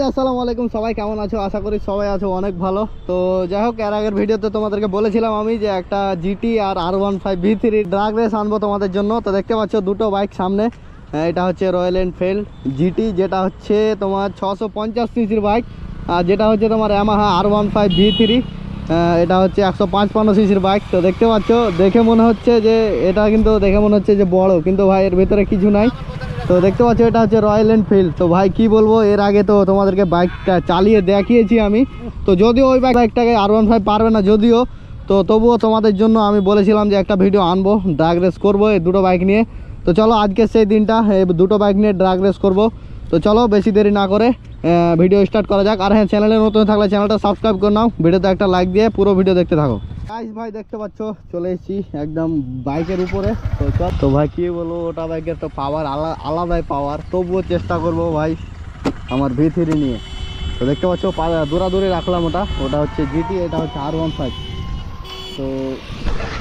আসসালামু আলাইকুম, সবাই কেমন আছো? আশা করি সবাই আছো অনেক ভালো। তো যাই হোক, এর আগের ভিডিওতে তোমাদেরকে বলেছিলাম আমি যে একটা জিটি আর R15 V3 ড্রাগ রেস আনবো তোমাদের জন্য। তো দেখতে পাচ্ছ দুটো বাইক সামনে। এটা হচ্ছে রয়্যাল এনফিল্ড জিটি, যেটা হচ্ছে তোমার 650 সিসির বাইক, আর যেটা হচ্ছে তোমার ইয়ামাহা R15 V3, এটা হচ্ছে 155 সিসির বাইক। তো দেখতে পাচ্ছ, দেখে মনে হচ্ছে যে এটা কিন্তু দেখে মনে হচ্ছে যে বড়, কিন্তু ভাই এর ভিতরে কিছু নাই। তো দেখতে পাচ্ছ এটা হচ্ছে রয়্যাল এনফিল্ড। তো ভাই কি বলবো, এর আগে তো তোমাদেরকে বাইকটা চালিয়ে দেখিয়েছি আমি। তো যদিও ওই বাইকটাকে R15 পারবে না যদিও, তো তবুও তোমাদের জন্য আমি বলেছিলাম যে একটা ভিডিও আনবো, ড্রাগ রেস করবো এই দুটো বাইক নিয়ে। তো চলো আজকে সেই দিনটা, এই দুটো বাইক নিয়ে ড্রাগ রেস করবো। তো চলো বেশি দেরি না করে ভিডিও স্টার্ট করা যাক। আর হ্যাঁ, চ্যানেলে নতুন থাকলে চ্যানেলটা সাবস্ক্রাইব করে নাও, ভিডিওতে একটা লাইক দিয়ে পুরো ভিডিও দেখতে থাকো। গাইস ভাই দেখতে পাচ্ছ চলে এসেছি একদম বাইকের উপরে। তো ভাই কি বলবো, ওটা বাইকের তো পাওয়ার আলাদাই পাওয়ার, তবুও চেষ্টা করবো ভাই আমার V3 নিয়ে। তো দেখতে পাচ্ছ দূরাদূরে রাখলাম, ওটা হচ্ছে জিটি, এটা হচ্ছে R15। তো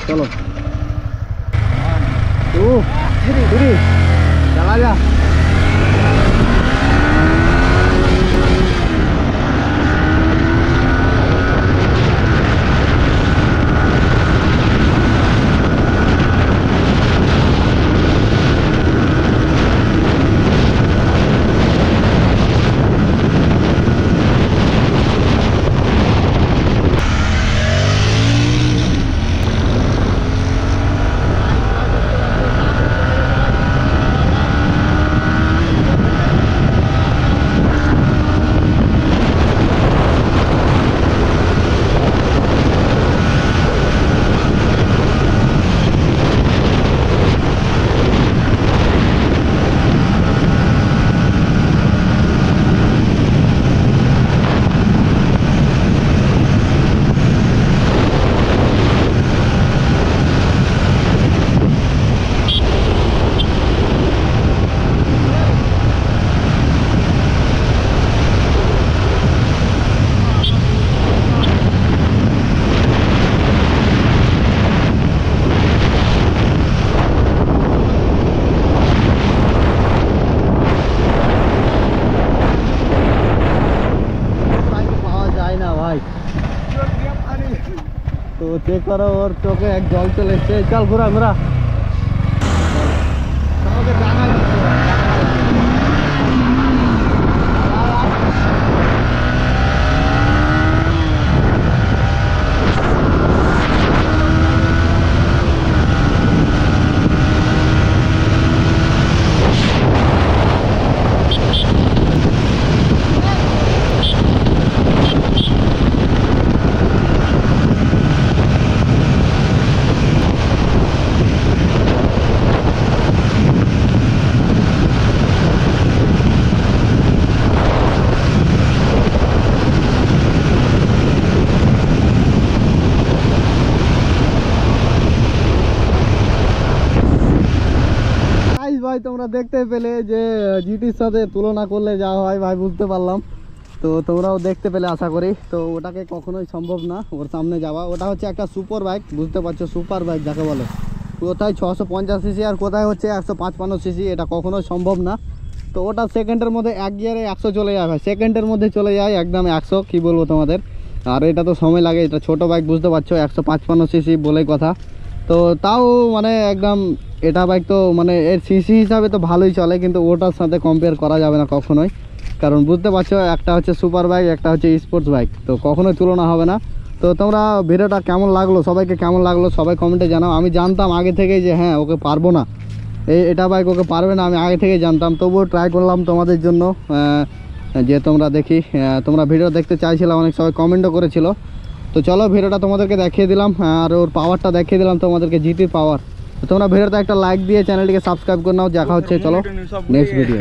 চলো চালা যা। তো চেক করো, ওর চোখে এক জল চলে এসছে। চল ঘোরা ঘোরা। ভাই তোমরা দেখতে পেলে যে জিটির সাথে তুলনা করলে যা হয় ভাই, বুঝতে পারলাম। তো তোমরাও দেখতে পেলে আশা করি। তো ওটাকে কখনোই সম্ভব না ওর সামনে যাওয়া। ওটা হচ্ছে একটা সুপার বাইক, বুঝতে পারছো, সুপার বাইক যাকে বলে। কোথায় 650 সিসি আর কোথায় হচ্ছে 155 সিসি, এটা কখনোই সম্ভব না। তো ওটা সেকেন্ডের মধ্যে এক গিয়ারে 100 চলে যায় ভাই, সেকেন্ডের মধ্যে চলে যায় একদম 100, কি বলবো তোমাদের। আর এটা তো সময় লাগে, এটা ছোট বাইক, বুঝতে পারছো, 155 সিসি বলেই কথা। তো তাও মানে একদম এটা বাইক তো মানে এর সিসি হিসাবে তো ভালোই চলে, কিন্তু ওটার সাথে কম্পেয়ার করা যাবে না কখনোই। কারণ বুঝতে পারছো, একটা হচ্ছে সুপার বাইক, একটা হচ্ছে স্পোর্টস বাইক, তো কখনোই তুলনা হবে না। তো তোমরা ভিডিওটা কেমন লাগলো, সবাইকে কেমন লাগলো সবাই কমেন্টে জানাও। আমি জানতাম আগে থেকেই যে হ্যাঁ ওকে পারবো না, এটা বাইক ওকে পারবে না, আমি আগে থেকেই জানতাম, তবুও ট্রাই করলাম তোমাদের জন্য। যে তোমরা দেখি, তোমরা ভিডিও দেখতে চাইছিলাম, অনেক সবাই কমেন্টও করেছিল। তো চলো ভিডিওটা তোমাদেরকে দেখিয়ে দিলাম, আর ওর পাওয়ারটা দেখিয়ে দিলাম তোমাদেরকে, জিটির পাওয়ার। তোমরা ভিডিওতে একটা লাইক দিয়ে চ্যানেলটিকে সাবস্ক্রাইব করে নাও। দেখা হচ্ছে চলো নেক্সট ভিডিও।